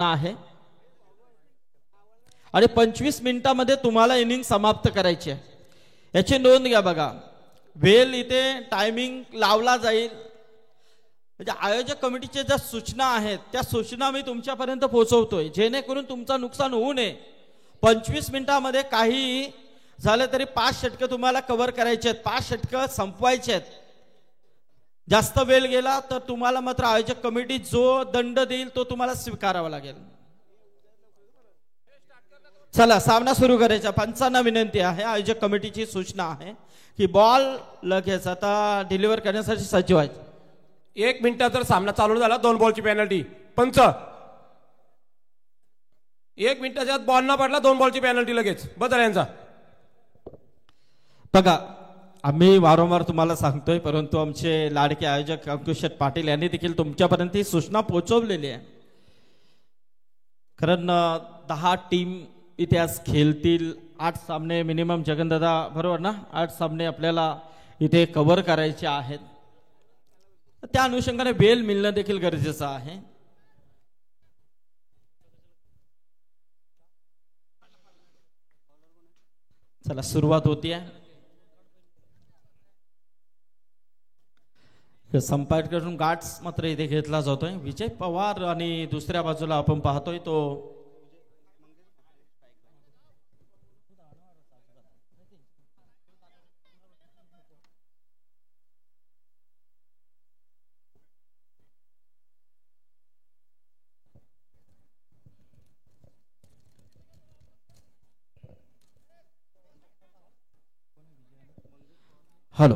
आहे आणि 25 मिनिटांमध्ये तुम्हाला इनिंग समाप्त करायची आहे. याची नोंद घ्या. बघा, वेल इथे टायमिंग लावला जाईल. म्हणजे आयोजक कमिटीच्या ज्या सूचना आहेत त्या सूचना मी तुमच्यापर्यंत पोहोचवतोय, जेणेकरून तुमचं नुकसान होऊ नये. 25 मिनिटांमध्ये काही झालं तरी 5 षटकं तुम्हाला कव्हर करायचे आहेत, 5 षटकं संपवायचे आहेत. जास्त वेळ गेला तर तुम्हाला मात्र आयोजक कमिटी जो दंड देईल तो तुम्हाला स्वीकारावा लागेल. चला, सामना सुरू करायचा. पंचांना विनंती आहे, आयोजक कमिटीची सूचना आहे की बॉल लगेच आता डिलिव्हर करण्यासाठी सज्ज व्हायचे. 1 मिनिटात जर सामना चालू झाला 2 बॉलची पेनल्टी. पंच 1 मिनिटाच्या आत बॉल न पडला 2 बॉलची पेनल्टी लगेच बदल यांचा. बघा, आम्ही वारंवार तुम्हाला सांगतोय, परंतु आमचे लाडके आयोजक अंकुश पाटील यांनी देखील तुमच्यापर्यंत ही सूचना पोहोचवलेली आहे. कारण 10 टीम इथे आज खेळतील. 8 सामने मिनिमम, जगनदादा बरोबर ना, 8 सामने आपल्याला इथे कव्हर करायचे आहेत. त्या अनुषंगाने वेळ मिळणं देखील गरजेचं आहे. चला, सुरुवात होतीये. संपायट करून गार्ड्स मात्र इथे घेतला जातोय विजय पवार आणि दुसऱ्या बाजूला आपण पाहतोय तो हॅलो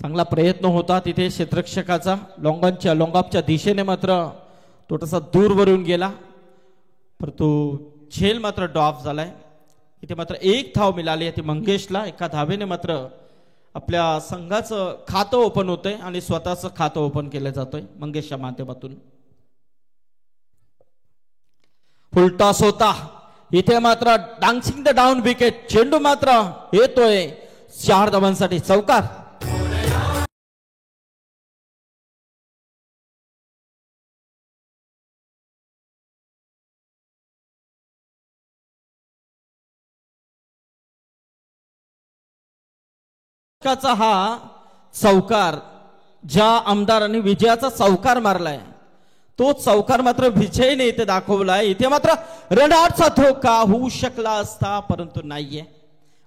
चांगला प्रयत्न होता तिथे क्षेत्ररक्षकाचा लॉंगॉपच्या दिशेने मात्र थोडासा दूर वरून गेला परंतु झेल मात्र ड्रॉप झालाय. इथे मात्र 1 धाव मिळाली ती मंगेशला. एका धावेने मात्र आपल्या संघाचं खातं ओपन होतंय आणि स्वतःचं खातं ओपन केलं जातोय मंगेशच्या माध्यमातून. फुलटॉस होता इथे मात्र डान्सिंग द डाऊन विकेट. चेंडू मात्र येतोय 4 धावांसाठी चौकार. हा चौकार ज्या आमदारांनी विजयाचा चौकार मारलाय तो चौकार मात्र विजयने इथे दाखवलाय. इथे मात्र रनआउटचा धोका होऊ शकला असता परंतु नाहीये.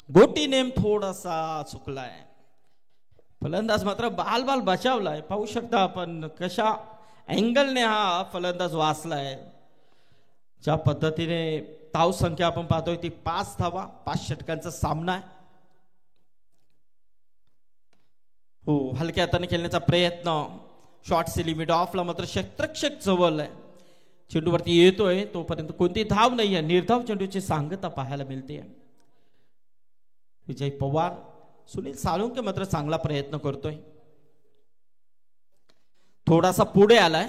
गोटी नेम थोडासा चुकलाय. फलंदाज मात्र बाल बचावलाय. पाहू शकता आपण कशा अँगलने हा फलंदाज वाचलाय. ज्या पद्धतीने धाव संख्या आपण पाहतोय ती 5 धावा 5 षटकांचा सामना आहे. हो, हलक्या हाताने खेळण्याचा प्रयत्न. शॉर्ट लिमिट ऑफला मात्र क्षेत्ररक्षक जवळ आहे. चेंडूवरती येतोय तोपर्यंत कोणती धाव नाहीये. निर्धाव चेंडूची सांगता पाहायला मिळते. विजय पवार सुनील साळुंके मात्र चांगला प्रयत्न करतोय. थोडासा पुढे आलाय.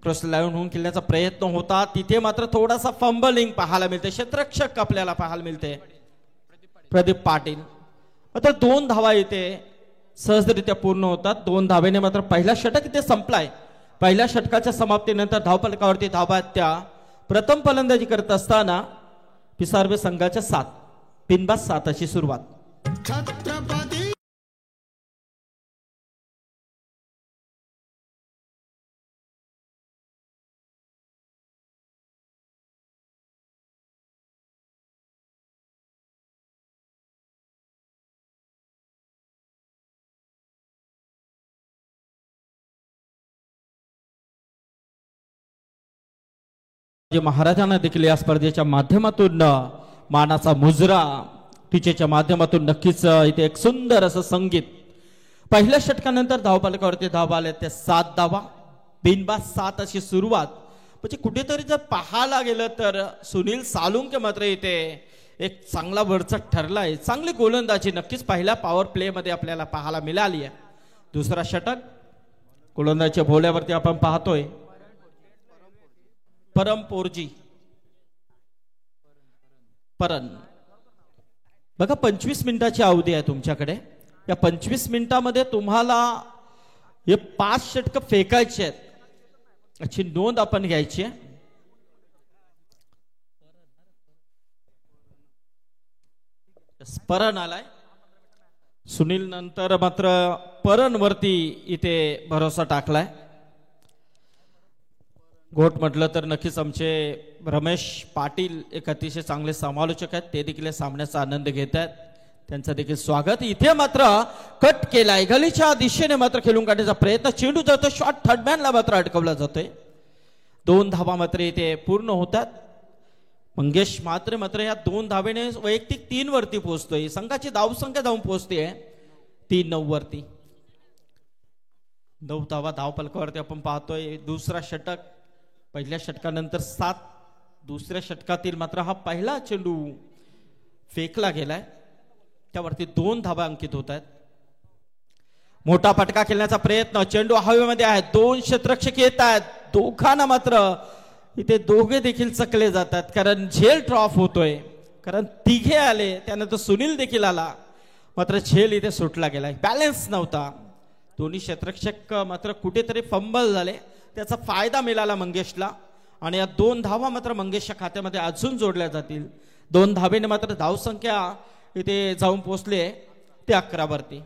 क्रॉस लाईन होऊन खेळण्याचा प्रयत्न होता तिथे मात्र थोडासा फंबलिंग पाहायला मिळते. क्षेत्ररक्षक आपल्याला पाहायला मिळते प्रदीप पाटील. मात्र 2 धावा येते सहजरित्या पूर्ण होतात. 2 धावेने मात्र पहिला षटक इथे संपलाय. पहिल्या षटकाच्या समाप्तीनंतर धावफलकावरती धावा त्या प्रथम फलंदाजी करत असताना पिसारवे संघाच्या 7 बिनबाद 7 अशी सुरुवात. छत्रपती महाराजांना देखील या स्पर्धेच्या माध्यमातून मानाचा मुजरा टीचेच्या माध्यमातून नक्कीच इथे एक सुंदर असं संगीत. पहिल्या षटकानंतर धावफलकावरती धावा आल्या त्या 7 धावा, बिनबाद 7 अशी सुरुवात. म्हणजे कुठेतरी जर पाहायला गेलं तर सुनील सालुंके मात्र इथे एक चांगला वरचढ ठरलाय. चांगली गोलंदाजी नक्कीच पहिल्या पॉवर प्ले मध्ये आपल्याला पाहायला मिळाली आहे. दुसरा षटक गोलंदाजीच्या भोवल्यावरती आपण पाहतोय परमपोरजी परन. बघा 25 मिनिटाची अवधी आहे तुमच्याकडे. या 25 मिनिटामध्ये तुम्हाला हे 5 षटक फेकायचे आहेत याची नोंद आपण घ्यायची आहे. परन आलाय. सुनील नंतर मात्र परन वरती इथे भरोसा टाकलाय. गोट म्हटलं तर नक्कीच आमचे रमेश पाटील एक अतिशय चांगले समालोचक आहेत. ते देखील सामन्याचा आनंद घेत आहेत. त्यांचं देखील स्वागत. इथे मात्र कट केलाय गलीच्या दिशेने मात्र खेळून काढण्याचा प्रयत्न. चेंडू जातो शॉट थर्डमॅनला मात्र अडकवला जातोय. 2 धावा मात्र इथे पूर्ण होतात. मंगेश मात्र या 2 धावेने वैयक्तिक 3 वरती पोहोचतोय. संघाची धावसंख्या जाऊन पोहोचते 3-9 वरती. 9 धावा धावफलकावरती आपण पाहतोय. दुसरा षटक पहिल्या षटकानंतर 7. दुसऱ्या षटकातील मात्र हा पहिला चेंडू फेकला गेलाय त्यावरती 2 धावा अंकित होत आहेत. मोठा फटका खेळण्याचा प्रयत्न. चेंडू हवेमध्ये आहे. 2 क्षेत्ररक्षक येत आहेत. दोघांना मात्र इथे दोघे देखील चकले जातात कारण झेल ड्रॉप होतोय. कारण तिघे आले त्यानंतर सुनील देखील आला मात्र झेल इथे सुटला गेलाय. बॅलन्स नव्हता. दोन्ही क्षेत्ररक्षक मात्र कुठेतरी फंबल झाले. त्याचा फायदा मिळाला मंगेशला आणि या 2 धावा मात्र मंगेशच्या खात्यामध्ये अजून जोडल्या जातील. 2 धावेने मात्र धावसंख्या इथे जाऊन पोहोचले ते 11 वरती.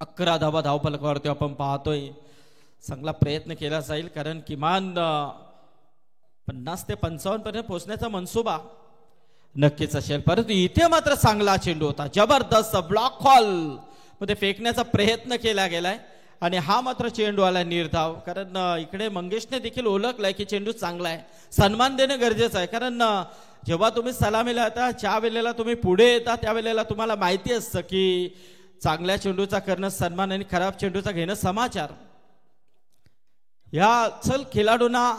11 धावा धावफलकावरती आपण पाहतोय. चांगला प्रयत्न केला जाईल कारण किमान 50 ते 55 पर्यंत पोहोचण्याचा मनसुबा नक्कीच असेल. परंतु इथे मात्र चांगला चेंडू होता. जबरदस्त ब्लॉक हॉल मध्ये फेकण्याचा प्रयत्न केला गेलाय आणि हा मात्र चेंडू आला निर्धाव. कारण इकडे मंगेशने देखील ओळखलाय की चेंडू चांगला आहे. सन्मान देणं गरजेचं आहे कारण जेव्हा तुम्ही सलामीला येता ज्या वेळेला तुम्ही पुढे येता त्यावेळेला तुम्हाला माहिती असतं की चांगल्या चेंडूचा करणं सन्मान आणि खराब चेंडूचा घेणं समाचार. या चल खेळाडूंना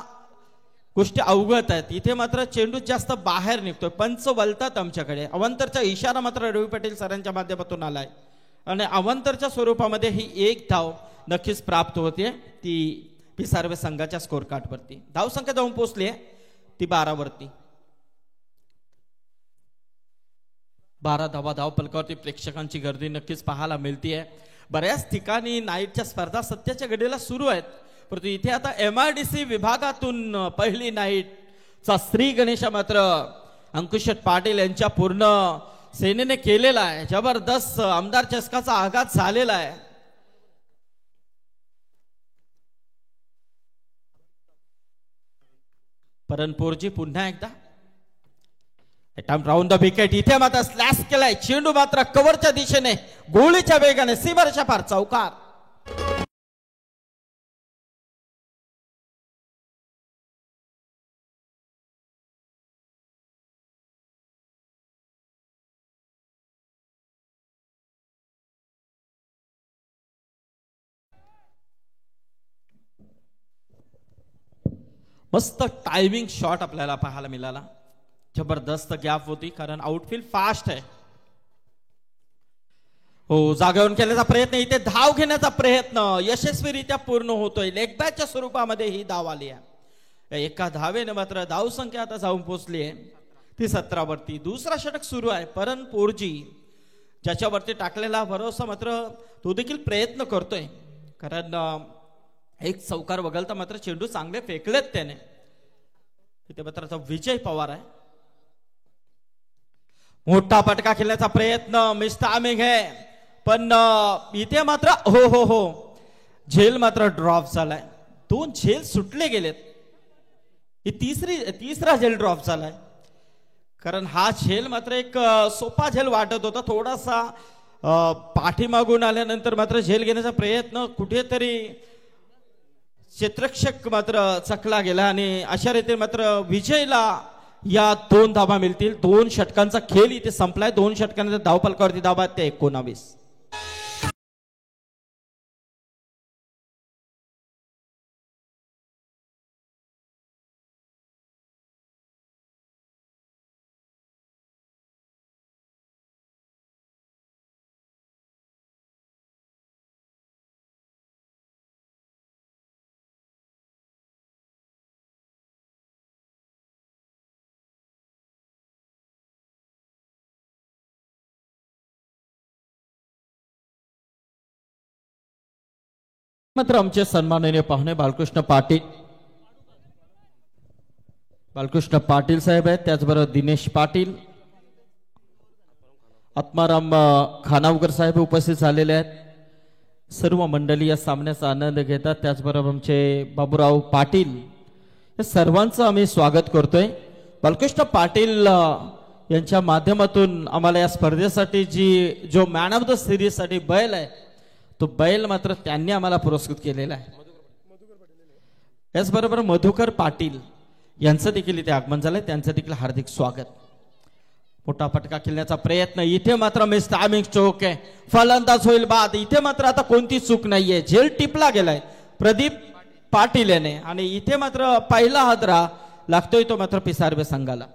गोष्टी अवगत आहेत. इथे मात्र चेंडू जास्त बाहेर निघतोय. पंच वलतात आमच्याकडे. अवंतरचा इशारा मात्र रवी पाटील सरांच्या माध्यमातून आलाय आणि अवंतरच्या स्वरूपामध्ये ही 1 धाव नक्कीच प्राप्त होते. ती पिसारवे संघाच्या स्कोर कार्ड वरती. धावसंख्या जाऊन पोहोचली ती 12 वरती. 12 धावा धावफलकावरती प्रेक्षकांची गर्दी नक्कीच पाहायला मिळतीये. बऱ्याच ठिकाणी नाईटच्या स्पर्धा सध्याच्या घडीला सुरू आहेत. परंतु इथे आता MIDC विभागातून पहिली नाईटचा श्री गणेश मात्र अंकुश पाटील यांच्या पूर्ण सेनेने केलेला आहे. जबरदस्त आमदार चषकाचा आघात झालेला आहे. परनपूरजी पुन्हा एकदा राऊंड द विकेट. इथे मात्र स्लॅश केलाय. चेंडू मात्र कव्हरच्या दिशेने गोळीच्या वेगाने सीमारेषा पार चौकार. मस्त टायमिंग शॉट आपल्याला पाहायला मिळाला. जबरदस्त गॅप होती कारण आउटफील्ड फास्ट आहे. हो जागेवरून केल्याचा प्रयत्न. इथे धाव घेण्याचा प्रयत्न यशस्वीरित्या पूर्ण होतोय. लेग बॅकच्या स्वरूपामध्ये ही धाव आली आहे. 1 धावेने मात्र धाव संख्या आता जाऊन पोहोचली आहे ती 17 वरती. दुसरा षटक सुरू आहे. परनपूरजी ज्याच्यावरती टाकलेला भरोसा मात्र तो देखील प्रयत्न करतोय कारण एक चौकार वगळता मात्र चेंडू चांगले फेकलेत त्याने. इथे मात्र विजय पवार आहे. मोठा फटका खेळण्याचा प्रयत्न मिस टायमिंग आहे, पण इथे मात्र हो हो हो झेल मात्र ड्रॉप झालाय. 2 झेल सुटले गेलेत. ही तिसरा झेल ड्रॉप झालाय. कारण हा झेल मात्र एक सोपा झेल वाटत होता. थोडासा पाठीमागून आल्यानंतर मात्र झेल घेण्याचा प्रयत्न कुठेतरी क्षेत्ररक्षक मात्र चकला गेला आणि अशा रीतीने मात्र विजयला या 2 धावा मिळतील. 2 षटकांचा खेळ इथे संपलाय. 2 षटकांच्या धावफलकावरती धावा ते 19. मात्र आमचे सन्माननीय पाहुणे बालकृष्ण पाटील साहेब आहेत. त्याचबरोबर दिनेश पाटील, आत्माराम खानावकर साहेब उपस्थित झालेले आहेत. सर्व मंडळी या सामन्याचा आनंद घेतात. त्याचबरोबर आमचे बाबूराव पाटील या सर्वांचं आम्ही स्वागत करतोय. बालकृष्ण पाटील यांच्या माध्यमातून आम्हाला या स्पर्धेसाठी जो मॅन ऑफ द सिरीज साठी बैल आहे तो बैल मात्र त्यांनी आम्हाला पुरस्कृत केलेला आहे. याचबरोबर मधुकर पाटील यांचं देखील इथे आगमन झालंय. त्यांचं देखील हार्दिक स्वागत. मोठा फटका खेळण्याचा प्रयत्न इथे मात्र मिस टायमिंग चोक आहे. फलंदाज होईल बाद. इथे मात्र आता कोणती चूक नाहीये. झेल टिपला गेलाय प्रदीप पाटील याने आणि इथे मात्र पहिला हादरा लागतोय तो मात्र पिसारवे संघाला.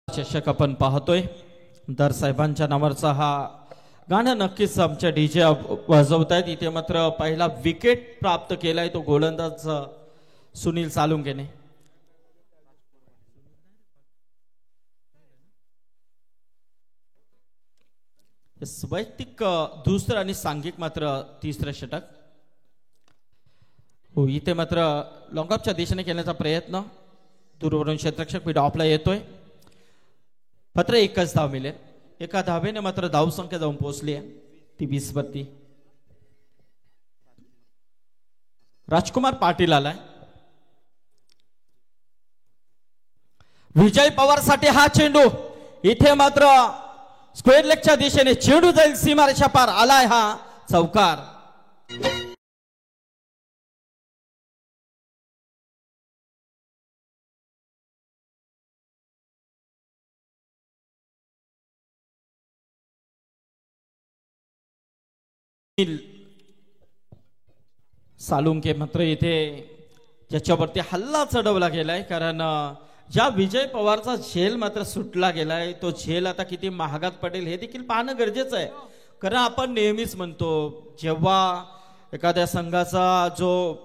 चषक आपण पाहतोय. दर साहेबांच्या नावाचा हा गाणं नक्कीच आमच्या डीजे वाजवतायत. इथे मात्र पहिला विकेट प्राप्त केलाय तो गोलंदाज सुनील सालुंकेने. वैयक्तिक दुसरं आणि सांघिक मात्र तिसरं षटक. हो इथे मात्र लॉंगऑफच्या दिशेने केल्याचा प्रयत्न. दूरवरून क्षेत्ररक्षक मी डॉपला येतोय. मात्र एकच धाव मिळेल. एका धावेने मात्र धावसंख्या जाऊन पोहोचली आहे ती 20 वरती. राजकुमार पाटील आलाय. विजय पवार साठी हा चेंडू. इथे मात्र स्क्वेअर लेगच्या दिशेने चेंडू जाईल सीमारेषा पार. आलाय हा चौकार. सालुंके मात्र इथे ज्याच्यावरती हल्ला चढवला गेलाय. कारण ज्या विजय पवारचा झेल मात्र सुटला गेलाय तो झेल आता किती महागात पडेल हे देखील पाहणं गरजेचं आहे. कारण आपण नेहमीच म्हणतो जेव्हा एखाद्या संघाचा जो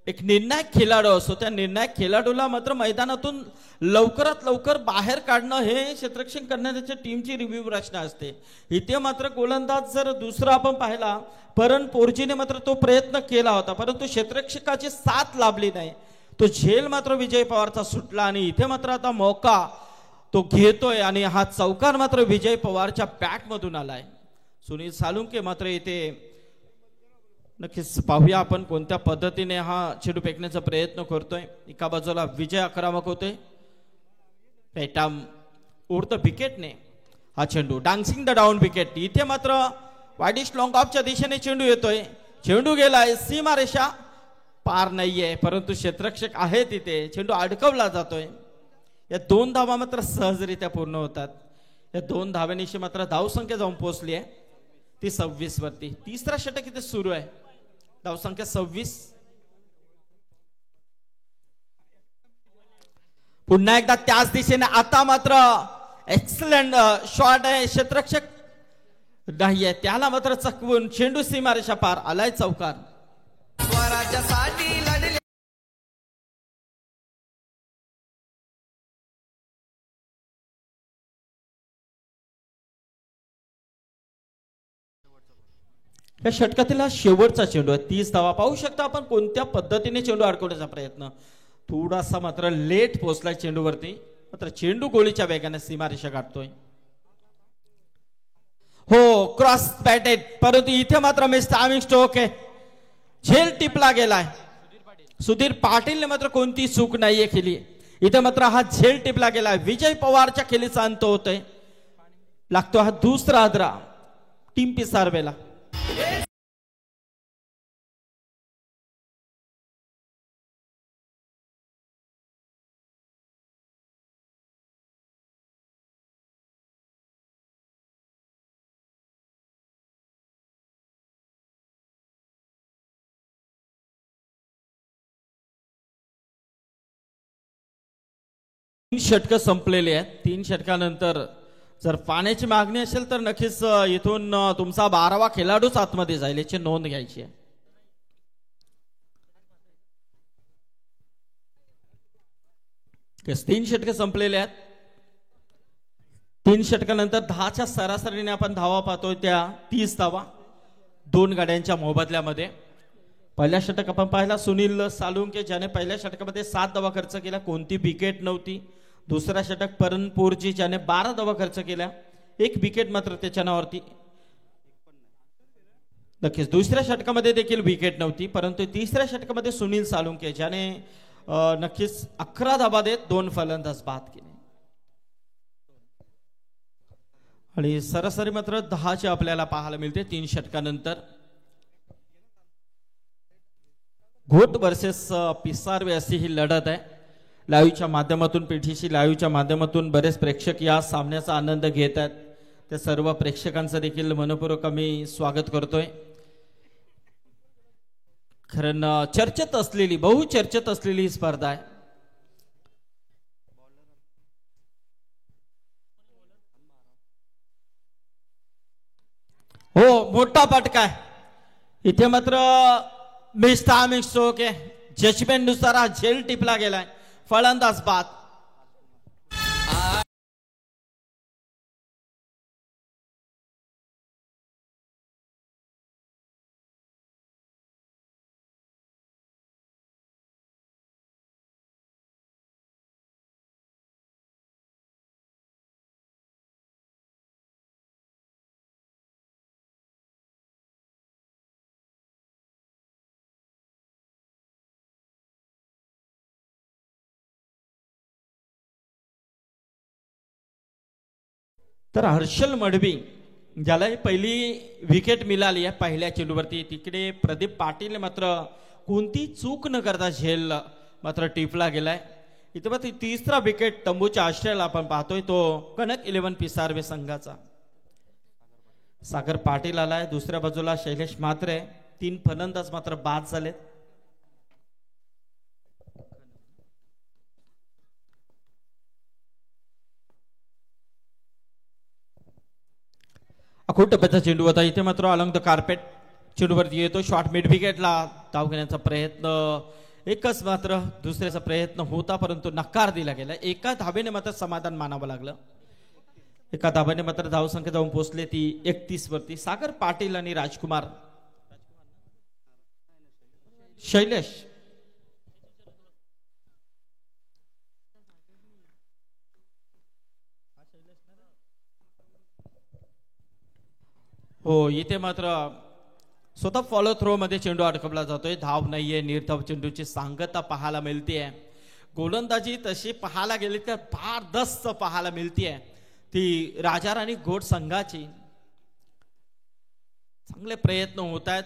एक निर्णायक खेळाडू असतो त्या निर्णायक खेळाडूला मात्र मैदानातून लवकरात लवकर बाहेर काढणं हे क्षेत्ररक्षण करण्याच्या टीमची रिव्ह्यू रचना असते. इथे मात्र गोलंदाज जर दुसरा आपण पाहिला परन पोर्जीने मात्र तो प्रयत्न केला होता परंतु क्षेत्ररक्षकाची साथ लाभली नाही. तो झेल मात्र विजय पवारचा सुटला आणि इथे मात्र आता मौका तो घेतोय आणि हा चौकार मात्र विजय पवारच्या बॅट मधून आलाय. सुनील सालुंके मात्र इथे नक्कीच पाहूया आपण कोणत्या पद्धतीने हा चेंडू फेकण्याचा प्रयत्न करतोय. एका बाजूला विजय आक्रमक होतोय. पेटाम उडत विकेटने हा चेंडू डान्सिंग द डाऊन विकेट. इथे मात्र वाईडिश लॉंग ऑफच्या दिशेने चेंडू येतोय. चेंडू गेलाय सीमारेषा पार नाहीये परंतु क्षेत्ररक्षक आहे तिथे. चेंडू अडकवला जातोय. या 2 धावा मात्र सहजरित्या पूर्ण होतात. या 2 धाव्यांशी मात्र धावसंख्या जाऊन पोहोचली आहे ती 26 वरती. तिसरा षटक इथे सुरू आहे. धावसंख्या 26. पुन्हा एकदा त्याच दिशेने आता मात्र एक्सलंट शॉट आहे. क्षेत्ररक्षक नाहीये, त्याला मात्र चकवून चेंडू सीमारेषा पार आलाय चौकार. स्वराज्यासाठी लढले या षटकातील हा शेवटचा चेंडू आहे. 30 धावा. पाहू शकता आपण कोणत्या पद्धतीने चेंडू अडकवण्याचा प्रयत्न. थोडासा मात्र लेट पोहोचलाय चेंडूवरती, मात्र चेंडू गोळीच्या वेगाने सीमारेषा गाठतोय. हो, क्रॉस बॅटेड, परंतु इथे मात्र मिस टायमिंग स्ट्रोक आहे. झेल टिपला गेलाय. सुधीर पाटीलने मात्र कोणती चूक नाहीये केली. इथे मात्र हा झेल टिपला गेलाय. विजय पवारच्या खेळीचा अंत होतोय. लागतो हा दुसरा आदरा टीम पिसारवेला. तीन षटक संपलेले आहेत. 3 षटकानंतर जर पाण्याची मागणी असेल तर नक्कीच इथून तुमचा 12वा खेळाडूच आतमध्ये जाईल, याची नोंद घ्यायची आहे. तीन षटक संपलेले आहेत. 3 षटकानंतर 10च्या सरासरीने आपण धावा पाहतोय त्या 30 धावा 2 गाड्यांच्या मोबदल्यामध्ये. पहिल्या षटक आपण पाहिला सुनील सालुंके, ज्याने पहिल्या षटकामध्ये 7 धावा खर्च केला, कोणती विकेट नव्हती. दुसरा षटक परनपूरजी, ज्याने 12 धावा खर्च केल्या, 1 विकेट मात्र त्याच्या नावावरती. नक्कीच दुसऱ्या षटकामध्ये देखील विकेट नव्हती, परंतु तिसऱ्या षटकामध्ये सुनील सालुंके, ज्याने नक्कीच 11 धावा देत 2 फलंदाज बाद केले. आणि सरासरी मात्र 10ची आपल्याला पाहायला मिळते 3 षटकानंतर. घोट वर्सेस पिसारवे अशी ही लढत आहे. लाईव्हच्या माध्यमातून, पीठीशी लाईव्हच्या माध्यमातून बरेच प्रेक्षक या सामन्याचा आनंद घेत आहेत. त्या सर्व प्रेक्षकांचं देखील मनपूर्वक आम्ही स्वागत करतोय. कारण चर्चेत असलेली, बहुचर्चेत असलेली ही स्पर्धा आहे. हो, मोठा फटका आहे. इथे मात्र मिस टायमिंग स्ट्रोक आहे. जजमेंट नुसार हा झेल टिपला गेलाय. फलंदाज बाद. तर हर्षल मडवी, ज्याला पहिली विकेट मिळाली आहे पहिल्या चेंडूवरती, तिकडे प्रदीप पाटील मात्र कोणती चूक न करता झेल मात्र टिपला गेलाय. इथे मात्र तिसरा विकेट तंबूच्या आश्रयाला आपण पाहतोय, तो कनक 11 पिसारवे संघाचा. सागर पाटील आलाय. दुसऱ्या बाजूला शैलेश म्हात्रे. 3 फलंदाज मात्र बाद झालेत. अखोट टप्प्याचा चेंडू होता. इथे मात्र अलॉंग द कार्पेट चेंडूवरती येतो. शॉर्ट मिड विकेटला धाव घेण्याचा प्रयत्न, एकच मात्र दुसऱ्याचा प्रयत्न होता, परंतु नकार दिला गेला. एका धावेने मात्र समाधान मानावं लागलं. एका धावेने मात्र धावसंख्या जाऊन पोहोचले ती 31 वरती. सागर पाटील आणि राजकुमार, शैलेश हो, इथे मात्र स्वतः फॉलो थ्रो मध्ये चेंडू अडकवला जातोय. धाव नाहीये. निर्धाव चेंडूची सांगता पाहायला मिळतीये. गोलंदाजी तशी पाहायला गेली तर भारदस्त पाहायला मिळतीये ती राजा राणी घोट संघाची. चांगले प्रयत्न होत आहेत.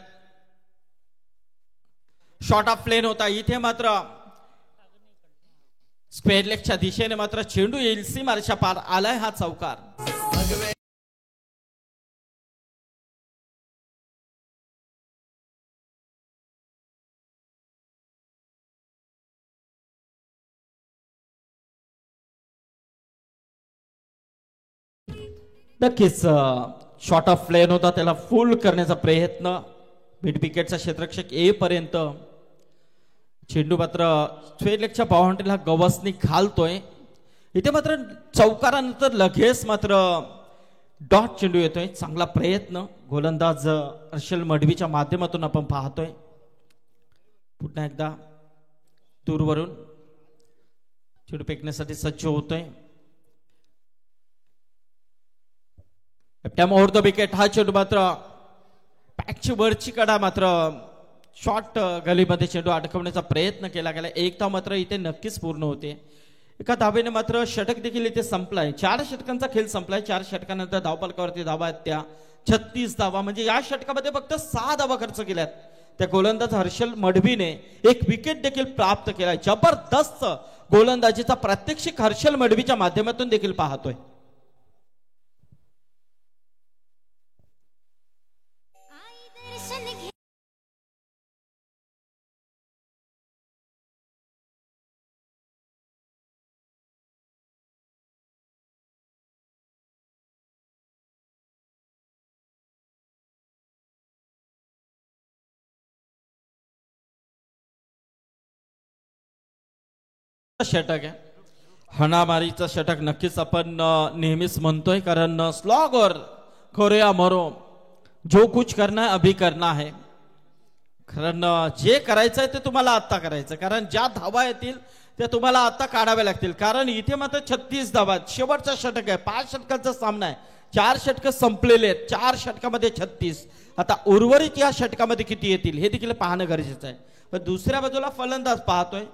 शॉर्ट ऑफ प्लेन होता. इथे मात्र स्क्वेअर लेगच्या दिशेने मात्र चेंडू येईल सीमारेषा पार आलाय हा चौकार. नक्कीच शॉर्ट ऑफ प्लेन होता त्याला फुल करण्याचा प्रयत्न, मिड विकेटचा क्षेत्ररक्षक येईपर्यंत चेंडू मात्र स्क्वेअरलेगच्या बाउंड्रीला गवसनी घालतोय. इथे मात्र चौकारानंतर लगेच मात्र डॉट चेंडू येतोय. चांगला प्रयत्न गोलंदाज हर्षल मडवीच्या माध्यमातून आपण पाहतोय. पुन्हा एकदा दूरवरून चेंडू फेकण्यासाठी सज्ज होतोय. ओव्हर द विकेट हा चेंडू मात्र पॅकची वरची कडा मात्र शॉर्ट गलीमध्ये चेंडू अडकवण्याचा प्रयत्न केला गेला. एक धाव मात्र इथे नक्कीच पूर्ण होते. एका धावेने मात्र षटक देखील इथे संपलाय. 4 षटकांचा खेळ संपलाय. 4 षटकानंतर धावफलकावरती धावा आहेत त्या 36 धावा. म्हणजे या षटकामध्ये फक्त 6 धावा खर्च केल्यात. त्या गोलंदाज हर्षल मडवीने एक विकेट देखील प्राप्त केलाय. जबरदस्त गोलंदाजीचा प्रात्यक्षिक हर्षल मडवीच्या माध्यमातून देखील पाहतोय. षटक आहे, हणामारीचं षटक नक्कीच आपण नेहमीच म्हणतोय. कारण स्लॉगर खोऱ्या मरो जो कुछ करना है अभी करना है. कारण जे करायचंय ते तुम्हाला आता करायचं. कारण ज्या धावा येतील त्या तुम्हाला आता काढाव्या लागतील. कारण इथे मात्र 36 धावा, शेवटचा षटक आहे. 5 षटकांचा सामना आहे. 4 षटक संपलेले आहेत. 4 षटकामध्ये 36. आता उर्वरित या षटकामध्ये किती येतील हे देखील पाहणं गरजेचं आहे. पण दुसऱ्या बाजूला फलंदाज पाहतोय.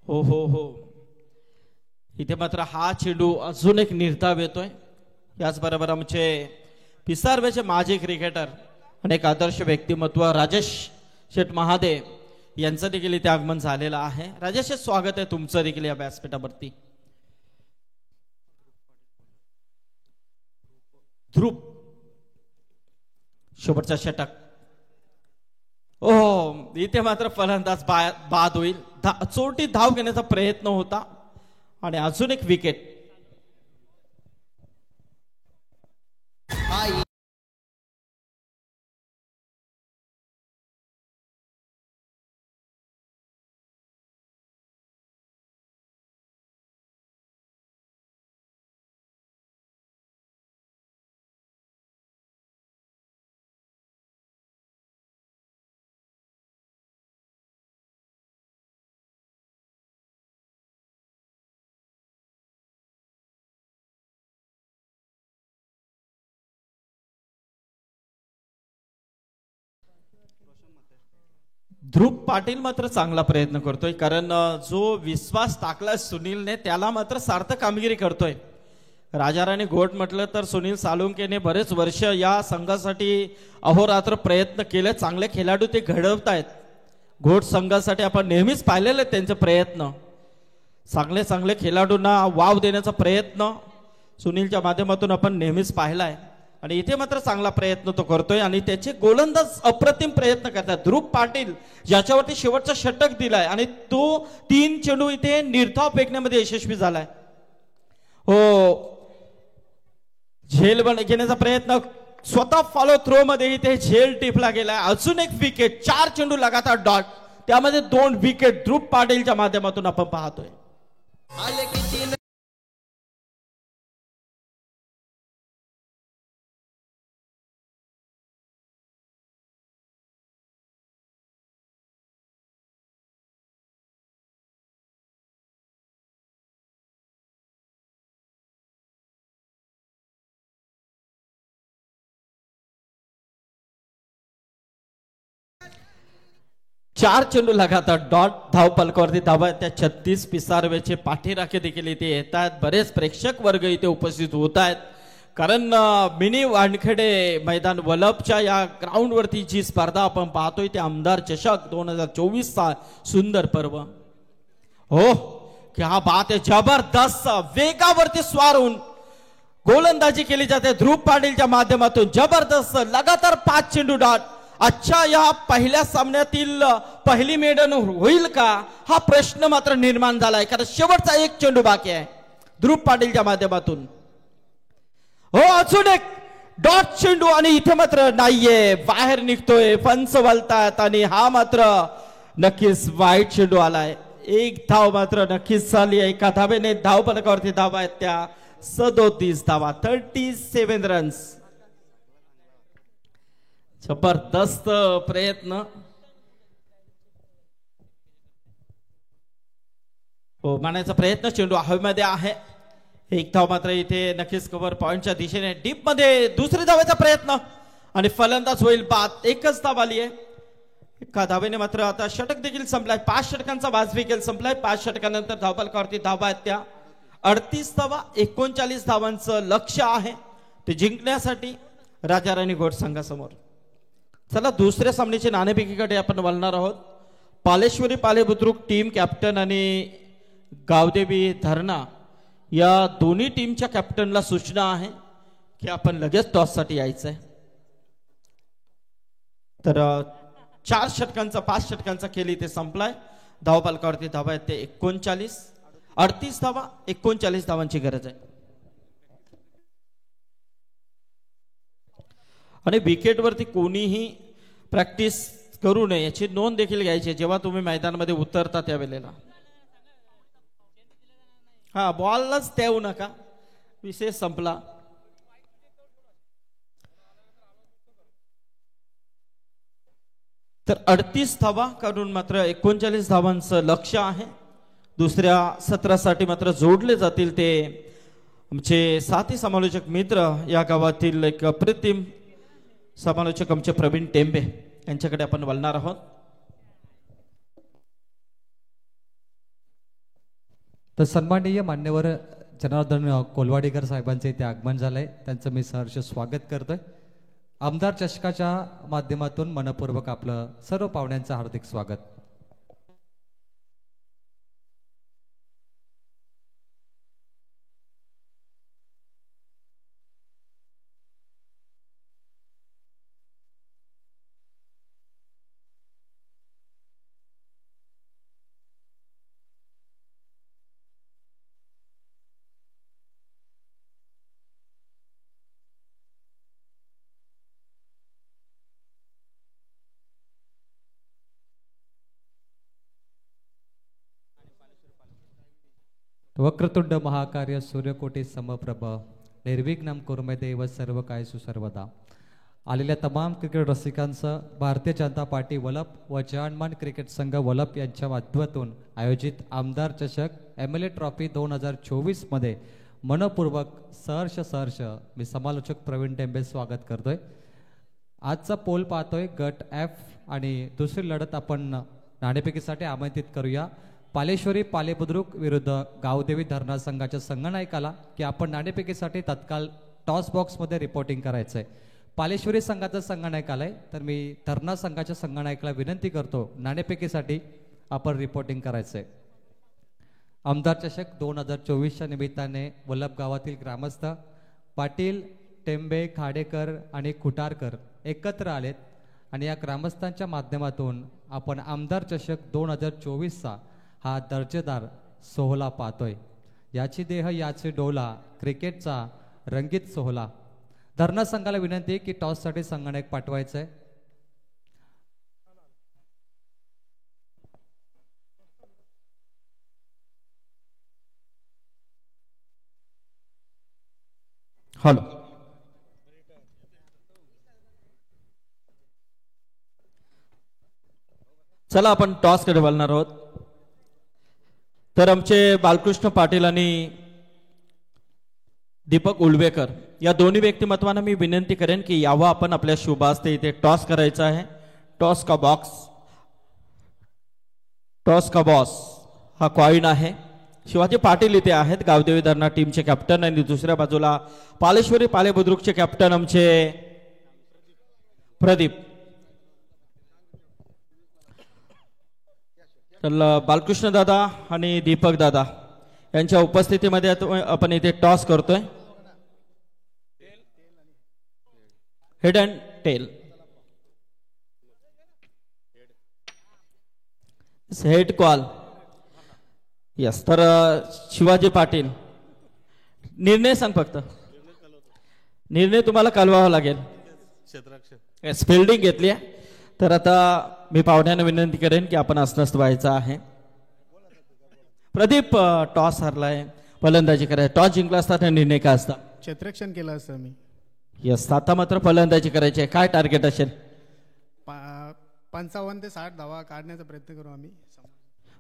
हो हो हो, इथे मात्र हा चेंडू अजून एक निर्धाव येतोय. याचबरोबर आमचे पिसारवेचे माजी क्रिकेटर आणि एक आदर्श व्यक्तिमत्व राजेश शेठ महादेव यांचं देखील इथे आगमन झालेलं आहे. राजेश, स्वागत आहे तुमचं देखील या व्यासपीठावरती. ध्रुव शेवटचा षटक. ओ, इथे मात्र फलंदाज बाद होईल. चोरटी धाव घेण्याचा प्रयत्न होता आणि अजून एक विकेट. ध्रुव पाटील मात्र चांगला प्रयत्न करतोय. कारण जो विश्वास टाकला सुनीलने त्याला मात्र सार्थक कामगिरी करतोय. राजाराणी घोट म्हटलं तर सुनील सालुंकेने बरेच वर्ष या संघासाठी अहोरात्र प्रयत्न केले. चांगले खेळाडू ते घडवत आहेत. घोट संघासाठी आपण नेहमीच पाहिलेले त्यांचे प्रयत्न. चांगले चांगले खेळाडूंना वाव देण्याचा प्रयत्न सुनीलच्या माध्यमातून आपण नेहमीच पाहिलाय. आणि इथे मात्र चांगला प्रयत्न तो करतोय आणि त्याचे गोलंदाज अप्रतिम प्रयत्न करतात. ध्रुव पाटील ज्याच्यावरती शेवटचा षटक दिलाय आणि तो 3 चेंडू इथे निर्धाव फेकण्यामध्ये यशस्वी झालाय. हो, झेल घेण्याचा प्रयत्न स्वतः फॉलो थ्रो मध्ये इथे झेल टिपला गेलाय. अजून एक विकेट. 4 चेंडू लगातार डॉट, त्यामध्ये 2 विकेट ध्रुव पाटीलच्या माध्यमातून आपण पाहतोय. चार चेंडू लगातार डॉट धाव पलकावरती धावा त्या 36. पिसारवेचे पाठीराखे देखील इथे येत आहेत. बरेच प्रेक्षक वर्ग इथे उपस्थित होत आहेत. कारण मिनी वानखेडे मैदान वलभच्या या ग्राउंड वरती जी स्पर्धा आपण पाहतोय ते आमदार चषक 2024 चा सुंदर पर्व. हो, क्या बात आहे. जबरदस्त वेगावरती स्वार होऊन गोलंदाजी केली जाते ध्रुव पाटीलच्या माध्यमातून. जबरदस्त लगातार 5 चेंडू डॉट आजच्या या पहिल्या सामन्यातील पहिली मेडन होईल का हा प्रश्न मात्र निर्माण झालाय, कारण शेवटचा एक चेंडू बाकी आहे ध्रुव पाटीलच्या माध्यमातून. हो अजून एक डॉट चेंडू आणि इथे मात्र नाहीये, बाहेर निघतोय, पंच वलतात आणि हा मात्र नक्कीच वाईट चेंडू आलाय. एक धाव मात्र नक्कीच झाली आहे. एका धावेने धाव फलकावरती धावा आहेत त्या 37 धावा, 37 रन्स. जबरदस्त प्रयत्न. हो मानायचा प्रयत्न, चेंडू हवेमध्ये आहे. एक धाव मात्र इथे नक्कीच कव्हर पॉइंटच्या दिशेने डीप मध्ये दुसरी धावेचा प्रयत्न आणि फलंदाज होईल बाद. एकच धाव आली आहे. एका धावेने मात्र आता षटक देखील संपलाय. 5 षटकांचा वाजवी खेळ संपलाय. 5 षटकानंतर धावफलकावरती धावा आहेत त्या 38 धावा. 39 धावांचं लक्ष्य आहे ते जिंकण्यासाठी राजा राणी घोड संघासमोर. चला दुसऱ्या सामन्याच्या नाणेफेकीकडे आपण वळणार आहोत. पालेश्वरी पालेबुद्रुक टीम कॅप्टन आणि गावदेवी धरणा या दोन्ही टीमच्या कॅप्टनला सूचना आहे की आपण लगेच टॉससाठी यायचं आहे. तर 4 षटकांचा 5 षटकांचा खेळ इथे संपलाय. धावफलकावरती धावा आहेत ते 39. 38 धावा, 39 धावांची गरज आहे. आणि विकेटवरती कोणीही प्रॅक्टिस करू नये याची नोंद देखील घ्यायची जेव्हा तुम्ही मैदानामध्ये उतरता त्यावेळेला. हा बॉललाच देऊ नका, विषय संपला. तर 38 धावा करून मात्र 39 धावांचं लक्ष्य आहे. दुसऱ्या सत्रासाठी मात्र जोडले जातील ते आमचे साथी समालोचक मित्र, या गावातील एक अप्रतिम समालोचक आमचे प्रवीण टेंबे यांच्याकडे आपण वळणार आहोत. तर सन्माननीय मान्यवर जनार्दन कोलवाडीकर साहेबांचे इथे आगमन झालंय, त्यांचं मी सहर्ष स्वागत करतोय. आमदार चषकाच्या माध्यमातून मनपूर्वक आपलं सर्व पाहुण्यांचं हार्दिक स्वागत. वक्रतुंड महाकार्य सूर्यकोटी समप्रभ निर्विघ्नं कुर्मे देव सर्व काय सुसर्वदा. आलेल्या तमाम क्रिकेट रसिकांचं भारतीय जनता पार्टी वलप व जहानमान क्रिकेट संघ वलप यांच्या माध्यमातून आयोजित आमदार चषक MLA ट्रॉफी 2024 मध्ये मनपूर्वक सहर्ष मी समालोचक प्रवीण टेंबे स्वागत करतोय. आजचा पोल पाहतोय गट F आणि दुसरी लढत आपण नाणेफेकीसाठी आमंत्रित करूया. पालेश्वरी पालेबुद्रुक विरुद्ध गावदेवी धरणा संघाच्या संघनायकाला की आपण नाणेफेकीसाठी तत्काळ टॉस बॉक्समध्ये रिपोर्टिंग करायचं आहे. पालेश्वरी संघाचा संघनायक आलाय, तर मी धरणा संघाच्या संघनायकाला विनंती करतो नाणेफेकीसाठी आपण रिपोर्टिंग करायचं आहे. आमदार चषक 2024च्या निमित्ताने वल्लभ गावातील ग्रामस्थ पाटील, टेंबे, खाडेकर आणि खुटारकर एकत्र आलेत आणि या ग्रामस्थांच्या माध्यमातून आपण आमदार चषक 2024चा हा दर्जेदार सोहळा पाहतोय. याची देह याचे डोला, क्रिकेटचा रंगीत सोहळा. धरणा संघाला विनंती की टॉससाठी संघनायक पाठवायचं आहे. हॅलो, चला आपण टॉस कडे वळणार आहोत. तर आमचे बालकृष्ण पाटील आणि दीपक उलवेकर या दोन्ही व्यक्तिमत्वांना मी विनंती करेन की यावं आपण आपल्या शुभ हस्ते इथे टॉस करायचा आहे. टॉस का बॉक्स, टॉस का बॉस हा कॉइन आहे. शिवाजी पाटील इथे आहेत, गावदेवी धरणा टीमचे कॅप्टन, आणि दुसऱ्या बाजूला पालेश्वरी पालेबुद्रुकचे कॅप्टन आमचे प्रदीप. तर बालकृष्ण दादा आणि दीपक दादा यांच्या उपस्थितीमध्ये आपण इथे टॉस करतोय. Head and tail. Head call. Yes, तर शिवाजी पाटील निर्णय सांग फक्त. निर्णय तुम्हाला कळवावा लागेल. येस, फिल्डिंग घेतली आहे. तर आता मी पाहुण्यांना विनंती करेन की आपण अस्वस्थ व्हायचं आहे. प्रदीप टॉस हरलाय, फलंदाजी करायची. टॉस जिंकला असता निर्णय काय असता? क्षेत्ररक्षण केलं असतं मी. यस, आता मात्र फलंदाजी करायची आहे. काय टार्गेट असेल? 55 ते 60 धावा काढण्याचा प्रयत्न करू आम्ही.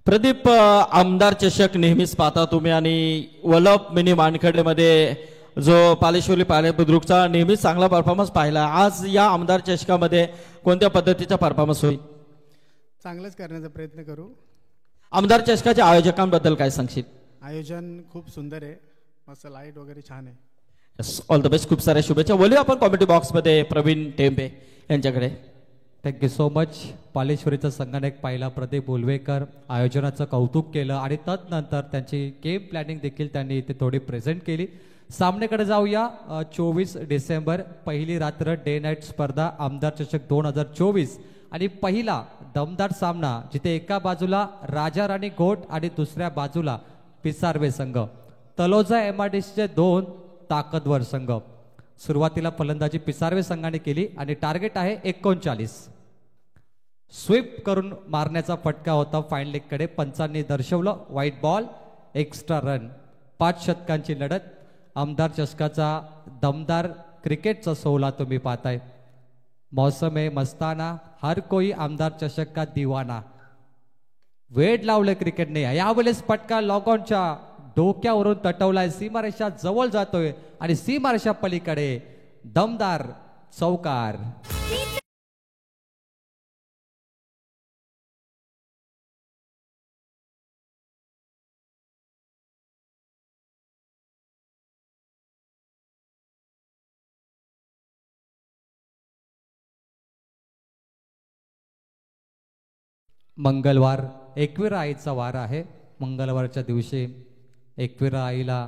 प्रदीप, आमदार चषक नेहमीच पाहता तुम्ही आणि वलप मिनी मानखडेमध्ये जो पालेश्वरी बुद्रुकचा नेहमीच चांगला परफॉर्मन्स पाहिला. आज या आमदार चषकामध्ये कोणत्या पद्धतीचा परफॉर्मन्स होईल? चांगलंच करण्याचा प्रयत्न करू. आमदार चषकाच्या आयोजकांबद्दल काय सांगशील? आयोजन खूप सुंदर आहे, मस्त लाईट वगैरे छान आहे. Yes, all the best. खूप साऱ्या शुभेच्छा. बोलूया आपण कॉमेंट्री बॉक्समध्ये प्रवीण टेंबे यांच्याकडे. Thank you so much. पालेश्वरीचा संघनायक पाहिला प्रदीप बोलवेकर, आयोजनाचं कौतुक केलं आणि तदनंतर त्यांची गेम प्लॅनिंग देखील त्यांनी इथे थोडी प्रेझेंट केली. सामन्याकडे जाऊया. 24 डिसेंबर पहिली रात्र डे नाईट स्पर्धा आमदार चषक 2024 आणि पहिला दमदार सामना जिथे एका बाजूला राजा राणी गोट आणि दुसऱ्या बाजूला पिसारवे संघ. तलोजा MRDCचे 2 ताकदवर संघ. सुरुवातीला फलंदाजी पिसारवे संघाने केली आणि टार्गेट आहे 39. स्वीप करून मारण्याचा फटका होता फाईन लेगकडे. पंचांनी दर्शवलं व्हाईट बॉल, एक्स्ट्रा रन. 5 षटकांची लढत. आमदार चषकाचा दमदार क्रिकेटचा सोहळा तुम्ही पाहताय. मौसम आहे मस्ताना, हर कोई आमदार चषक का दिवाना. वेड लावलं क्रिकेटने. यावेळेस फटका लॉगॉनच्या डोक्यावरून तटवलाय, सीमारेषा जवळ जातोय आणि सीमारेषा पलीकडे दमदार चौकार. मंगळवार एकविरा आईचा वार आहे. मंगळवारच्या दिवशी एकविरा आईला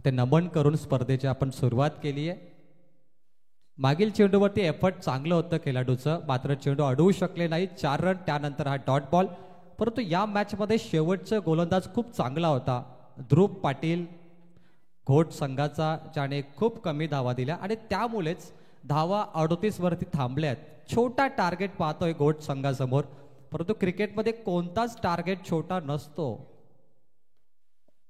ते नमन करून स्पर्धेची आपण सुरुवात केली आहे. मागील चेंडूवरती एफर्ट चांगलं होतं खेळाडूचं, मात्र चेंडू अडवू शकले नाही. 4 रन. त्यानंतर हा डॉट बॉल. परंतु या मॅचमध्ये शेवटचा गोलंदाज खूप चांगला होता ध्रुव पाटील घोट संघाचा, ज्याने खूप कमी धावा दिल्या आणि त्यामुळेच धावा 38 वरती थांबल्यात. छोटा टार्गेट पाहतोय घोट संघासमोर, परंतु क्रिकेटमध्ये कोणताच टार्गेट छोटा नसतो.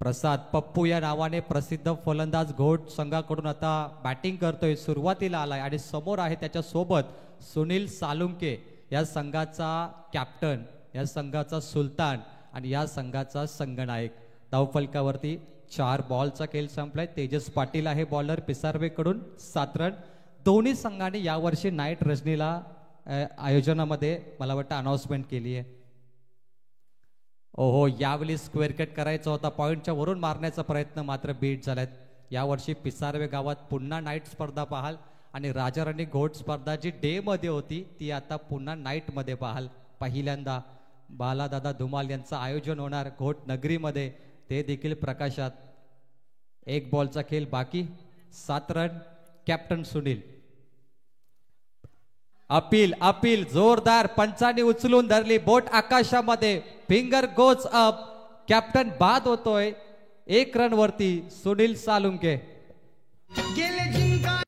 प्रसाद पप्पू या नावाने प्रसिद्ध फलंदाज घोट संघाकडून आता बॅटिंग करतोय. सुरुवातीला आलाय आणि समोर आहे त्याच्या सोबत सुनील सालुंके, या संघाचा कॅप्टन, या संघाचा सुलतान आणि या संघाचा संघनायक. धावफलकावरती 4 बॉलचा खेळ संपलाय. तेजस पाटील आहे बॉलर पिसारवेकडून. 7 रन. दोन्ही संघांनी यावर्षी नाईट रजनीला आयोजनामध्ये मला वाटतं अनाउन्समेंट केली आहे. ओहो, यावेळी स्क्वेअर कट करायचा होता, पॉईंटच्या वरून मारण्याचा प्रयत्न मात्र बीट झालाय. यावर्षी पिसारवे गावात पुन्हा नाईट स्पर्धा पाहाल आणि राजा राणी घोट स्पर्धा जी डे मध्ये होती ती आता पुन्हा नाईट मध्ये पाहाल. पहिल्यांदा बालादादा धुमाल यांचं आयोजन होणार घोट नगरीमध्ये, ते देखील प्रकाशात. 1 बॉलचा खेळ बाकी. 7 run. Captain Sunil. Appeal appeal जोरदार. पंचांनी उचलून धरली. बोट आकाशामध्ये. Finger goes up. कॅप्टन बाद होतोय. 1 रन वरती सुनील सालुंके. गेले जिंका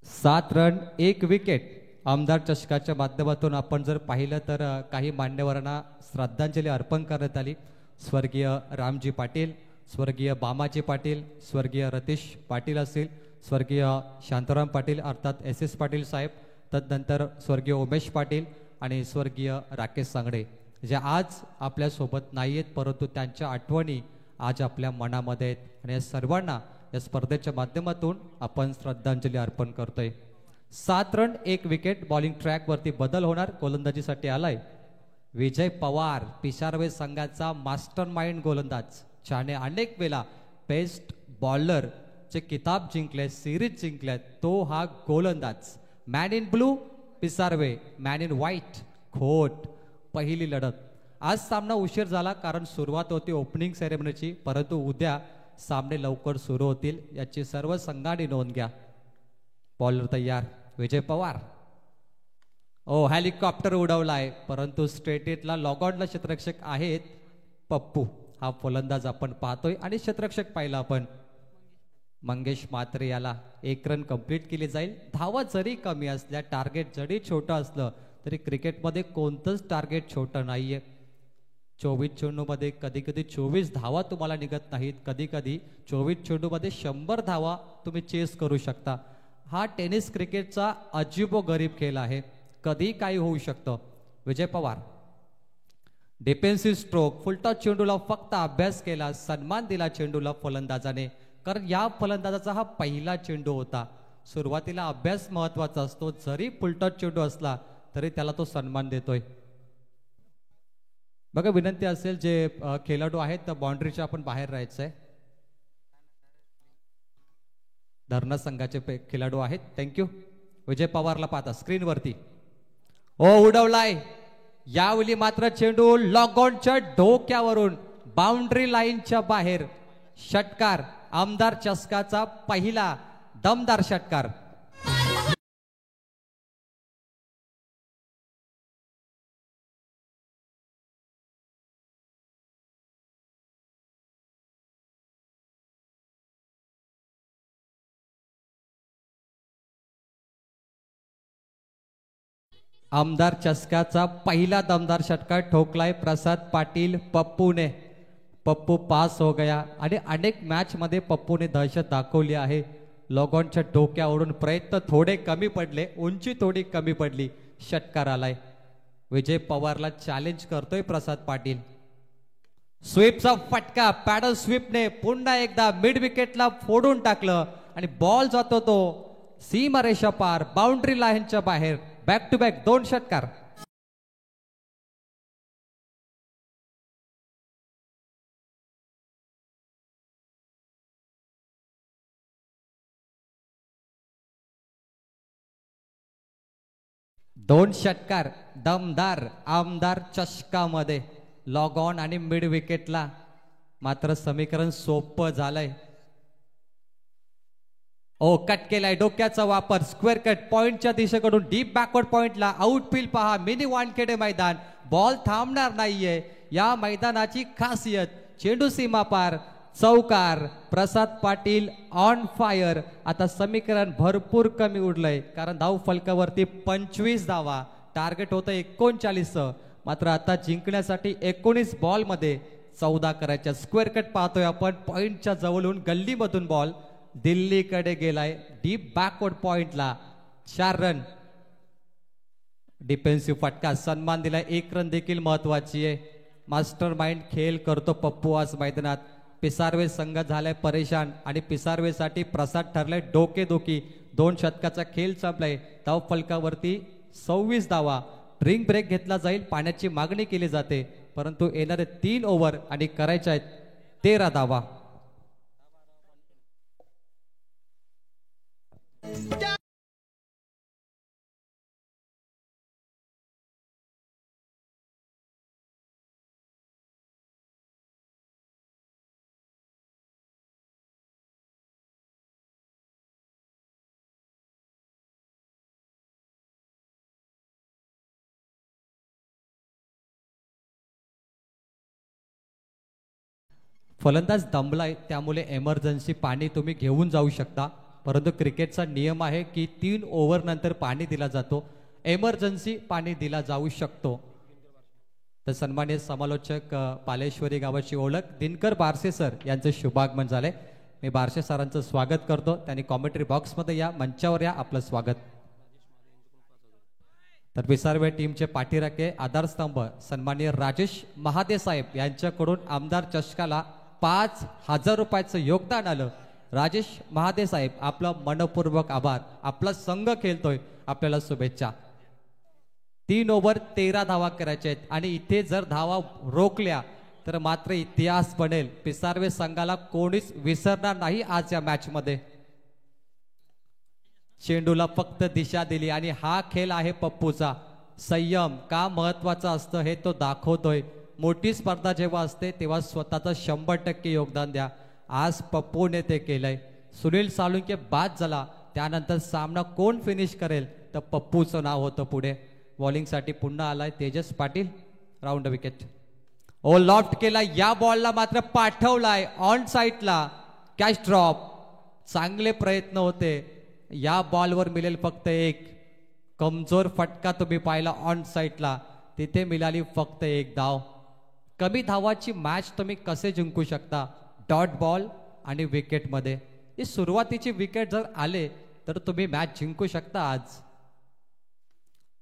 7 रन 1 विकेट. आमदार चषकाच्या माध्यमातून आपण जर पाहिलं तर काही मान्यवरांना श्रद्धांजली अर्पण करण्यात आली. स्वर्गीय रामजी पाटील, स्वर्गीय बामाजी पाटील, स्वर्गीय रतीश पाटील असतील, स्वर्गीय शांताराम पाटील अर्थात SS पाटील साहेब, तदनंतर स्वर्गीय उमेश पाटील आणि स्वर्गीय राकेश सांगडे, जे आज आपल्यासोबत नाही आहेत, परंतु त्यांच्या आठवणी आज आपल्या मनामध्ये आहेत. आणि या सर्वांना या स्पर्धेच्या माध्यमातून आपण श्रद्धांजली अर्पण करतोय. 7 रन 1 विकेट. बॉलिंग ट्रॅक वरती बदल होणार. गोलंदाजीसाठी आलाय विजय पवार, पिसारवे संघाचा मास्टर माइंड गोलंदाज, ज्याने अनेक वेळा बेस्ट बॉलर चे किताब जिंकले, सिरीज जिंकले, तो हा गोलंदाज. Man in blue Pisarve man in white खोट पहिली लढत. आज सामना उशीर झाला कारण सुरुवात होती ओपनिंग सेरेमनीची, परंतु उद्या सामने लवकर सुरू होतील याची सर्व संघांनी नोंद घ्या. बॉलर तयार विजय पवार. ओ हेलिकॉप्टर उडवलाय परंतु स्ट्रेटेटला लॉगऑनला क्षेत्ररक्षक आहेत पप्पू. हा फलंदाज आपण पाहतोय आणि क्षेत्ररक्षक पाहिला आपण मंगेश म्हात्रे. याला 1 रन कंप्लीट केली जाईल. धावा जरी कमी असल्या, टार्गेट जरी छोटं असलं तरी क्रिकेटमध्ये कोणतंच टार्गेट छोटं नाहीये. 24 चेंडूमध्ये कधी कधी 24 धावा तुम्हाला निघत नाहीत, कधी कधी 24 चेंडूमध्ये 100 धावा तुम्ही चेस करू शकता. हा टेनिस क्रिकेटचा अजीबो गरीब खेळ आहे, कधी काही होऊ शकतं. Vijay Pawar defensive stroke full toss चेंडूला फक्त अभ्यास केला, सन्मान दिला चेंडूला फलंदाजाने, कारण या फलंदाजाचा हा पहिला चेंडू होता. सुरुवातीला अभ्यास महत्वाचा असतो, जरी फुलटॉस चेंडू असला तरी त्याला तो सन्मान देतोय. बघा विनंती असेल जे खेळाडू आहेत त्या बाउंड्रीच्या आपण बाहेर राहायचंय. धरणा संघाचे खेळाडू आहेत. थँक्यू. विजय पवारला पाहता स्क्रीनवरती. ओ उडवलाय. यावेळी मात्र चेंडू लॉगऑनच्या डोक्यावरून बाउंड्री लाईनच्या बाहेर. षटकार आमदार चषकाचा पहिला दमदार षटकार. आमदार चषकाचा पहिला दमदार षटकार ठोकलाय प्रसाद पाटील पप्पूने. पप्पू पास हो गया आणि अनेक मॅच मध्ये पप्पूने दहशत दाखवली आहे. लॉगॉनच्या डोक्यावरून प्रयत्न थोडे कमी पडले, उंची थोडी कमी पडली, षटकार आलाय. विजय पवारला चॅलेंज करतोय प्रसाद पाटील. स्वीपचा फटका पॅडल स्वीपने पुन्हा एकदा मिड विकेटला फोडून टाकलं आणि बॉल जातो तो सीमारेषा पार बाउंड्री लाईनच्या बाहेर. बॅक टू बॅक 2 षटकार. दोन षटकार दमदार आमदार चषकामध्ये लॉग ऑन आणि मिड विकेटला. मात्र समीकरण सोपं झालंय. ओ कट केलाय, डोक्याचा वापर, स्क्वेअर कट पॉइंटच्या दिशेकडून डीप बॅकवर्ड पॉइंटला. आउटफील्ड पहा, मिनी वानखेडे मैदान. बॉल थांबणार नाहीये, या मैदानाची खासियत. चेंडू सीमा पार, चौकार. प्रसाद पाटील ऑन फायर. आता समीकरण भरपूर कमी उडलंय कारण धाव फलकावरती 25 धावा, टार्गेट होतं 39. मात्र आता जिंकण्यासाठी 19 बॉल मध्ये 14 करायच्या. स्क्वेअर कट पाहतोय आपण, पॉइंटच्या जवळून गल्लीमधून बॉल दिल्लीकडे गेलाय डीप बॅकवर्ड पॉइंटला. 4 रन. डिफेन्सिव्ह फटका, सन्मान दिलाय. 1 रन देखील महत्वाची आहे. मास्टर माइंड खेळ करतो पप्पू आज मैदानात. पिसारवे संघ झालाय परेशान आणि पिसारवेसाठी प्रसाद ठरलाय डोकेदुखी. 2 षटकाचा खेळ संपलाय. धाव फलकावरती 26 धावा. ड्रिंक ब्रेक घेतला जाईल, पाण्याची मागणी केली जाते, परंतु येणारे 3 ओव्हर आणि करायच्या आहेत 13 धावा. फलंदाज दमलाय, त्यामुळे एमर्जन्सी पाणी तुम्ही घेऊन जाऊ शकता, परंतु क्रिकेटचा नियम आहे की 3 ओव्हर नंतर पाणी दिला जातो. एमर्जन्सी पाणी दिला जाऊ शकतो. तर सन्माननीय समालोचक पालेश्वरी गावाची ओळख दिनकर बारसे सर यांचे शुभागमन झाले. मी बारसे सरांचं स्वागत करतो. त्यांनी कॉमेंट्री बॉक्समध्ये या, मंचावर या, आपलं स्वागत. तर पिसारवे टीमचे पाठीराखे आधारस्तंभ सन्माननीय राजेश महादे साहेब यांच्याकडून आमदार चषकाला 5,000 रुपयाचं योगदान आलं. राजेश महादे साहेब, आपला मनपूर्वक आभार. आपला संघ खेळतोय, आपल्याला शुभेच्छा. 3 ओव्हर 13 धावा करायच्या आहेत आणि इथे जर धावा रोखल्या तर मात्र इतिहास बनेल. पिसारवे संघाला कोणीच विसरणार नाही आज या मॅच मध्ये. चेंडूला फक्त दिशा दिली आणि हा खेळ आहे पप्पूचा. संयम का महत्वाचा असतं हे तो दाखवतोय. मोठी स्पर्धा जेव्हा असते तेव्हा स्वतःचं 100% योगदान द्या. आज पप्पूने ते केलंय. सुनील साळुंके बाद झाला, त्यानंतर सामना कोण फिनिश करेल तर पप्पूचं नाव होतं पुढे. बॉलिंगसाठी पुन्हा आलाय तेजस पाटील. Round wicket. ओ लॉफ्ट केला, या बॉलला मात्र पाठवलाय ऑन साईडला. Catch drop. चांगले प्रयत्न होते. या बॉलवर मिळेल फक्त एक. कमजोर फटका तुम्ही पाहिला ऑन साईडला, तिथे मिळाली फक्त एक धाव. कमी धावाची मॅच तुम्ही कसे जिंकू शकता? डॉट बॉल आणि विकेटमध्ये. ही सुरुवातीची विकेट जर आले तर तुम्ही मॅच जिंकू शकता आज.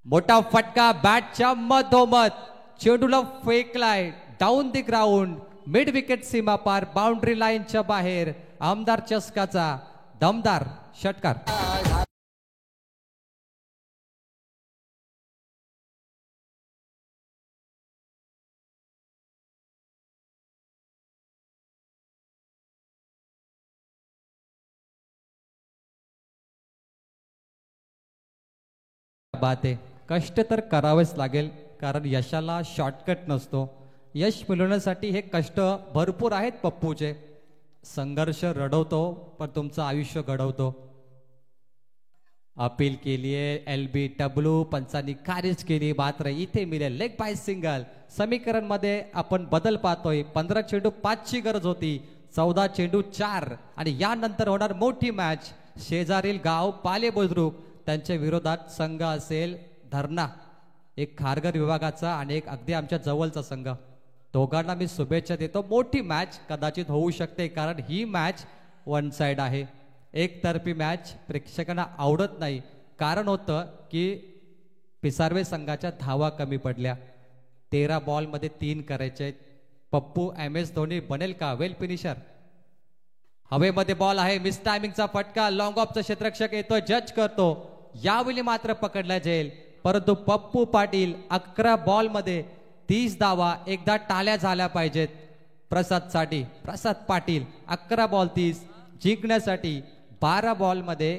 मोठा फटका बॅटच्या मधोमध, चेंडूला फेकलाय down the ground. Mid wicket सीमा पार, बाउंड्री लाईनच्या बाहेर. आमदार चषकाचा दमदार षटकार. बात आहे. कष्ट तर करावेच लागेल, कारण यशाला शॉर्टकट नसतो. यश मिळवण्यासाठी हे कष्ट भरपूर आहेत पप्पूचे. संघर्ष रडवतो पण तुमचं आयुष्य घडवतो. अपील केलीये LBW, पंचांनी खारिज केली, मात्र इथे मिळेल लेग बाय सिंगल. समीकरण मध्ये आपण बदल पाहतोय. 15 चेंडू 5 ची गरज होती, 14 चेंडू 4. आणि यानंतर होणार मोठी मॅच. शेजारील गाव पाले बुद्रुक, त्यांच्या विरोधात संघ असेल धरणा, एक खारघर विभागाचा आणि एक अगदी आमच्या जवळचा संघ. दोघांना मी शुभेच्छा देतो. मोठी मॅच कदाचित होऊ शकते, कारण ही मॅच वन साइड आहे. एकतर्फी मॅच प्रेक्षकांना आवडत नाही. कारण होतं की पिसारवे संघाच्या धावा कमी पडल्या. 13 बॉलमध्ये 3 करायचे. पप्पू MS धोनी बनेल का वेल फिनिशर? हवेमध्ये बॉल आहे, मिस टायमिंगचा फटका. लॉंग ऑफचा क्षेत्ररक्षक येतो, जज करतो. यावेळी मात्र पकडला जाईल, परंतु पप्पू पाटील 11 बॉलमध्ये 30 धावा. एकदा टाळ्या झाल्या पाहिजेत प्रसादसाठी. प्रसाद पाटील 11 बॉल 30 जिंकण्यासाठी 12 बॉलमध्ये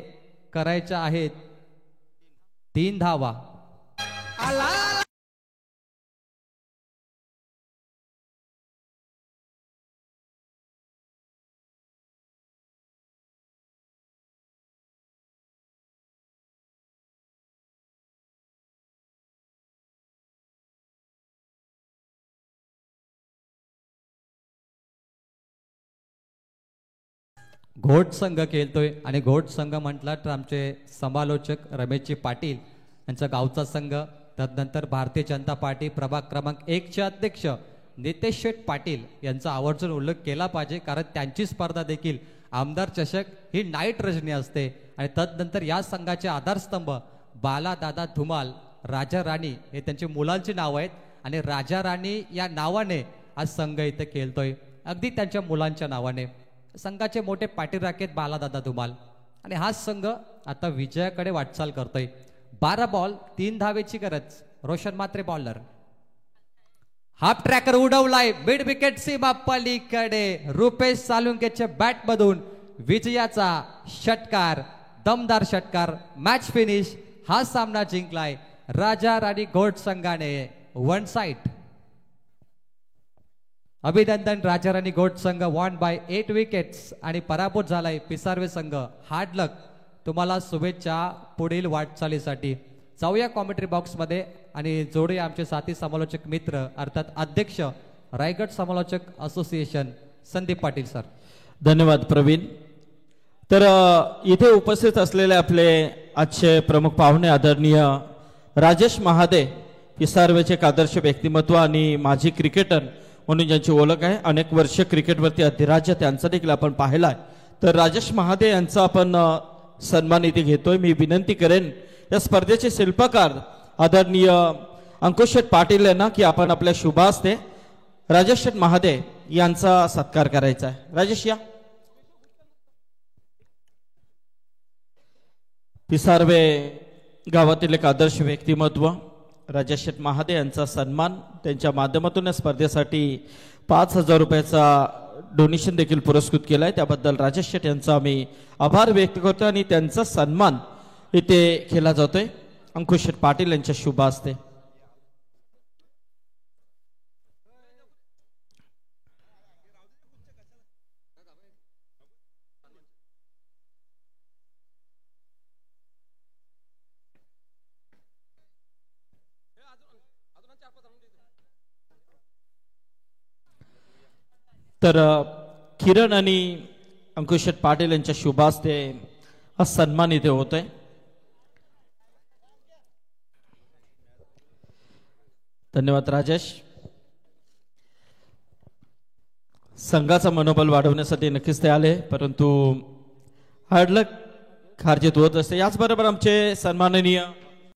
करायच्या आहेत 3 धावा. घोट संघ खेळतोय आणि घोट संघ म्हटला तर आमचे समालोचक रमेशजी पाटील यांचा गावचा संघ. तदनंतर भारतीय जनता पार्टी प्रभाग क्रमांक 1 चे अध्यक्ष नितेश शेठ पाटील यांचा आवर्जून उल्लेख केला पाहिजे, कारण त्यांची स्पर्धा देखील आमदार चषक ही नाईट रजनी असते. आणि तदनंतर या संघाचे आधारस्तंभ बाला दादा धुमाल, राजा राणी हे त्यांची मुलांची नाव आहेत. आणि राजा राणी या नावाने आज संघ इथे खेळतोय, अगदी त्यांच्या मुलांच्या नावाने. संघाचे मोठे पाठीराखेत बालादादा धुमाल. आणि हा संघ आता विजयाकडे वाटचाल करतोय. 12 बॉल 3 धावेची गरज. Roshan Matre bowler. Half tracker उडवलाय मिड विकेट सीमा पलीकडे. रुपेश सालुंकेच्या बॅट मधून विजयाचा षटकार, दमदार षटकार. Match finish. हा सामना जिंकलाय राजा राणी घोट संघाने वन साइड. अभिनंदन. राजा राणी घोट संघ वॉन बाय 8 विकेट्स आणि पराभूत झालाय पिसारवे संघ. हार्ड लक, तुम्हाला शुभेच्छा पुढील वाटचालीसाठी. जाऊया कॉमेंट्री बॉक्स मध्ये आणि जोडूया आमचे साथी समालोचक मित्र, अर्थात अध्यक्ष रायगड समालोचक असोसिएशन संदीप पाटील सर. धन्यवाद प्रवीण. तर इथे उपस्थित असलेले आपले आजचे प्रमुख पाहुणे आदरणीय राजेश महादे, पिसारवेचे एक आदर्श व्यक्तिमत्व आणि माजी क्रिकेटर म्हणून ज्यांची ओळख आहे. अनेक वर्ष क्रिकेटवरती अधिराज्य त्यांचा देखील आपण पाहिला आहे. तर राजेश महादे यांचा आपण सन्मान इथे घेतोय. मी विनंती करेन या स्पर्धेचे शिल्पकार आदरणीय अंकुश पाटील यांना की आपण आपल्या शुभ हस्ते राजेश महादे यांचा सत्कार करायचा आहे. राजेश या. पिसारवे गावातील एक आदर्श व्यक्तिमत्व राजेश महादे यांचा सन्मान, त्यांच्या माध्यमातून या स्पर्धेसाठी 5,000 रुपयाचा डोनेशन देखील पुरस्कृत केलाय. त्याबद्दल राजेश शेठ यांचा आम्ही आभार व्यक्त करतो आणि त्यांचा सन्मान इथे खेळला जातोय अंकुश पाटील यांच्या शुभ हस्ते. तर किरण आणि अंकुश पाटील यांच्या शुभ हस्ते हा सन्मान इथे होतोय. धन्यवाद राजेश. संघाचा मनोबल वाढवण्यासाठी नक्कीच ते आले, परंतु हार्डलक हारजीत होत असते. याचबरोबर आमचे सन्माननीय